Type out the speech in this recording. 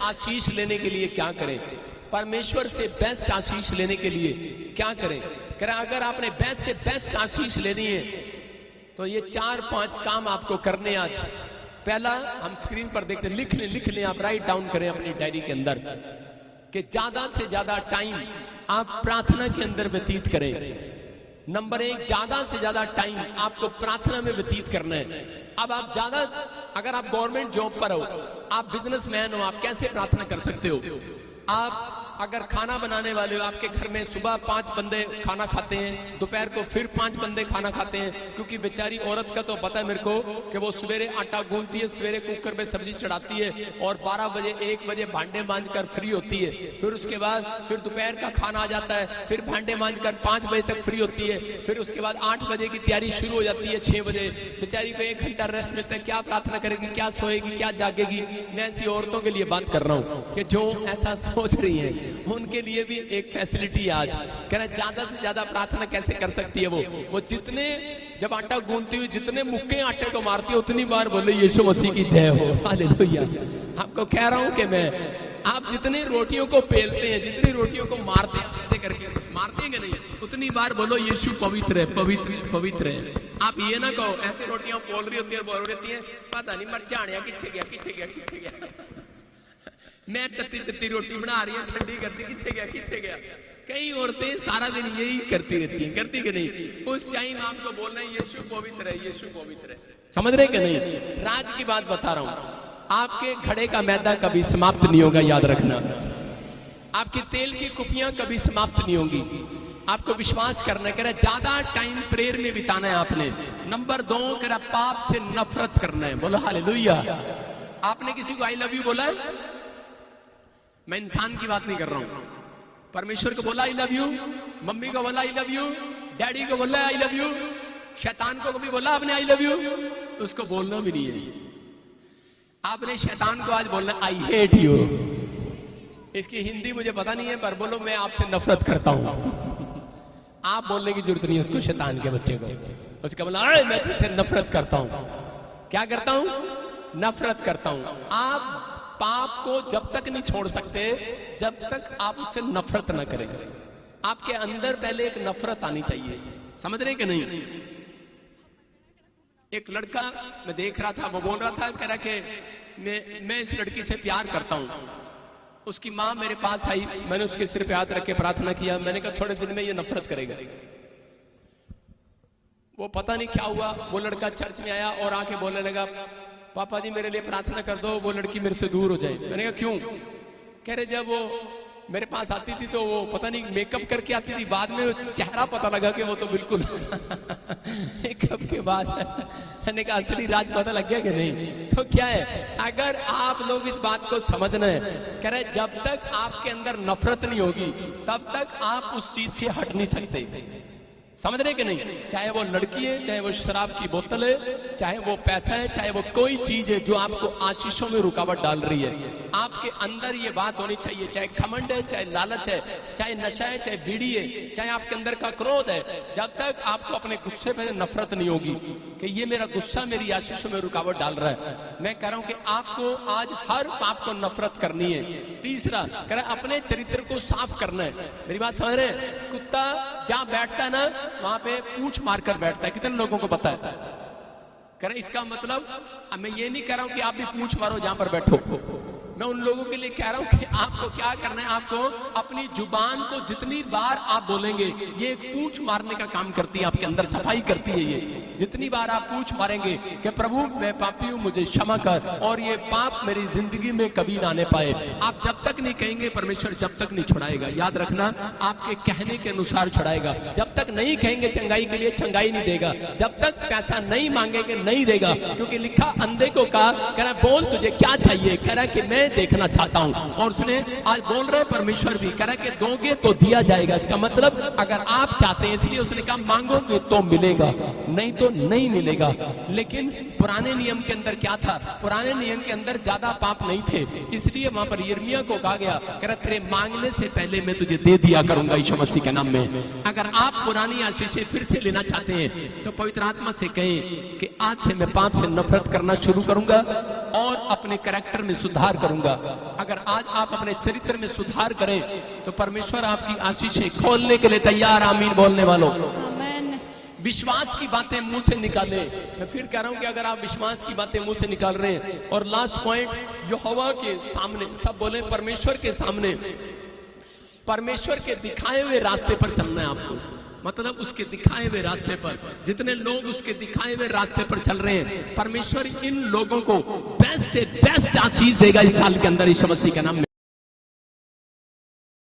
आशीष लेने के लिए क्या करें, परमेश्वर से बेस्ट आशीष लेने के लिए क्या करें। कह रहा अगर आपने बेस्ट से बेस्ट आशीष लेनी है तो ये 4-5 काम आपको करने आज। पहला हम स्क्रीन पर देखते हैं, लिख लें आप, राइट डाउन करें अपनी डायरी के अंदर कि ज्यादा से ज्यादा टाइम आप प्रार्थना के अंदर व्यतीत करें। नंबर 1, ज्यादा से ज्यादा टाइम आपको प्रार्थना में व्यतीत करना है। अब आप ज्यादा, अगर आप गवर्नमेंट जॉब पर हो, आप बिजनेसमैन हो, आप कैसे प्रार्थना कर सकते हो। आप अगर खाना बनाने वाले हो, आपके घर में सुबह 5 बंदे खाना खाते हैं, दोपहर को फिर 5 बंदे खाना खाते हैं, क्योंकि बेचारी औरत का तो पता है मेरे को कि वो सवेरे आटा गूंथती है, सवेरे कुकर पे सब्जी चढ़ाती है और 12 बजे 1 बजे भांडे मांज कर फ्री होती है। फिर उसके बाद फिर दोपहर का खाना आ जाता है, फिर भांडे मांज कर 5 बजे तक फ्री होती है। फिर उसके बाद 8 बजे की तैयारी शुरू हो जाती है, 6 बजे बेचारी को 1 घंटा रेस्ट मिलता है। क्या प्रार्थना करेगी, क्या सोएगी, क्या जागेगी। मैं ऐसी औरतों के लिए बात कर रहा हूँ कि जो ऐसा सोच रही है, उनके लिए भी एक फैसिलिटी आज। कह रहा ज्यादा से ज्यादा प्रार्थना कैसे कर सकती है वो जितने, जब आटा गूंथती हुई जितने मुक्के आटे को मारती है उतनी बार बोले यीशु मसीह की जय हो, हालेलुया। आपको कह रहा हूं कि मैं, आप जितनी रोटियों को पेलते हैं, जितनी रोटियों को मारते हैं, ऐसे करके मारते हैं कि नहीं, उतनी बार बोलो यीशु पवित्र है, पवित्र पवित्र है। आप ये ना कहो ऐसे रोटियां बोल रही होती है, बोल रही होती है, पता नहीं मर जाने किथे गया किथे गया किथे गया। मैं तत्ती रोटी बना रही हूँ, ठंडी करती, किथे गया। कई औरतें सारा दिन यही करती रहती हैं, करती कि नहीं। उस टाइम आपको बोलना है यीशु पवित्र है, यीशु पवित्र है। समझ रहे कि नहीं। राज की बात बता रहा हूं, आपके घड़े का मैदा कभी समाप्त नहीं होगा, याद रखना। आपकी तेल की कुपियां कभी समाप्त नहीं होंगी। आपको विश्वास करना है, कह रहा ज्यादा टाइम प्रेयर में बिताना है आपने। नंबर 2, कह रहा पाप से नफरत करना है। बोलो हालेलुया। आपने किसी को आई लव यू बोला है? मैं इंसान की बात नहीं कर रहा हूं, परमेश्वर को बोला आई लव यू, मम्मी को बोला आई लव यू, डैडी को बोला आई लव यू, शैतान को कभी बोला आपने आई लव यू? उसको बोलना भी नहीं है। आपने शैतान को आज बोलना आई हेट यू। इसकी हिंदी मुझे पता नहीं है, पर बोलो मैं आपसे नफरत करता हूं। आप बोलने की जरूरत नहीं है उसको, शैतान के बच्चे को। उसका बोला मैं तुझसे नफरत करता हूं। क्या करता हूं? नफरत करता हूं। आप पाप को जब तक नहीं छोड़ सकते जब तक आप उससे नफरत ना करें। आपके अंदर पहले एक नफरत आनी चाहिए। समझ रहे कि नहीं। एक लड़का मैं देख रहा था, वो बोल रहा था, कह रहा कि मैं इस लड़की से प्यार करता हूं। उसकी माँ मेरे पास आई, मैंने उसके सिर पे हाथ रख के प्रार्थना किया। मैंने कहा थोड़े दिन में ये नफरत करेगा। वो पता नहीं क्या हुआ, वो लड़का चर्च में आया और आके बोलने लगा पापा जी मेरे लिए प्रार्थना कर दो, वो लड़की मेरे से दूर हो जाए। मैंने कहा क्यों? कह रहे जब वो मेरे पास आती थी तो वो पता नहीं मेकअप करके आती थी, बाद में चेहरा पता लगा कि वो तो बिल्कुल मेकअप के बाद। मैंने कहा असली राज पता लग गया कि नहीं? तो क्या है, अगर आप लोग इस बात को समझना है, कह रहे जब तक आपके अंदर नफरत नहीं होगी तब तक आप उस चीज से हट नहीं सकते। समझ रहे कि नहीं। चाहे वो लड़की है, चाहे वो शराब की बोतल है, चाहे वो पैसा है, चाहे वो कोई चीज है जो आपको आशीषों में रुकावट डाल रही है, आपके अंदर ये बात होनी चाहिए। चाहे घमंड है, चाहे लालच है, चाहे नशा है, चाहे बीड़ी है, चाहे आपके अंदर का क्रोध है, जब तक आपको अपने गुस्से पर नफरत नहीं होगी कि ये मेरा गुस्सा मेरी आशीषों में रुकावट डाल रहा है। मैं कह रहा हूं कि आपको आज हर पाप को नफरत करनी है। तीसरा कह रहा अपने चरित्र को साफ करना है। मेरी बात समझ रहे हैं। कुत्ता जहां बैठता है ना वहां पे पूंछ मारकर बैठता है, कितने लोगों को पता है? कह रहे इसका मतलब मैं ये नहीं कह रहा हूं कि आप भी पूंछ मारो जहां पर बैठो। मैं उन लोगों के लिए कह रहा हूं कि आपको क्या करना है, आपको अपनी जुबान को जितनी बार आप बोलेंगे, ये एक पूंछ मारने का काम करती है, आपके अंदर सफाई करती है। ये जितनी बार आप पूंछ मारेंगे कि प्रभु मैं पापी हूं, मुझे क्षमा कर और ये पाप मेरी जिंदगी में कभी ना आने पाए, आप जब तक नहीं कहेंगे परमेश्वर जब तक नहीं छुड़ाएगा। याद रखना, आपके कहने के अनुसार छुड़ाएगा। जब तक नहीं कहेंगे चंगाई के लिए, चंगाई नहीं देगा। जब तक पैसा नहीं मांगेंगे, नहीं देगा। क्योंकि लिखा अंधे को कहा, कह रहा बोल तुझे क्या चाहिए, कह रहा कि मैं देखना चाहता हूं। और उसने आज बोल रहे परमेश्वर भी कह रहा कि दोगे तो दिया जाएगा। इसका मतलब अगर आप चाहते हैं, इसलिए उसने कहा मांगोगे तो मिलेगा, नहीं तो नहीं मिलेगा। लेकिन पुराने नियम के अंदर क्या था? पुराने नियम के अंदर ज्यादा पाप नहीं थे, इसलिए वहां पर यिर्मयाह को कहा गया, कह रहा तेरे मांगने से पहले मैं तुझे दे दिया करूंगा यीशु मसीह के नाम में। अगर आप पुरानी आशीषें फिर से लेना चाहते हैं तो पवित्र आत्मा से कहें कि आज से मैं पाप से नफरत करना शुरू करूंगा और अपने कैरेक्टर में सुधार करूंगा। करूंगा। अगर आज आप अपने चरित्र में सुधार करें तो परमेश्वर आपकी आशीषें खोलने के लिए तैयार। आमीन बोलने वालों। आमीन। विश्वास की बातें मुंह से निकाले। मैं फिर कह रहा हूं कि अगर आप विश्वास की बातें मुंह से निकाल रहे हैं, और लास्ट पॉइंट, यहोवा के सामने, सब बोले परमेश्वर के सामने, परमेश्वर के दिखाए हुए रास्ते पर चलना है आपको। मतलब उसके दिखाए हुए रास्ते पर, जितने लोग उसके दिखाए हुए रास्ते पर चल रहे हैं, परमेश्वर इन लोगों को बेस्ट से बेस्ट आशीष देगा इस साल के अंदर, यीशु मसीह के नाम में।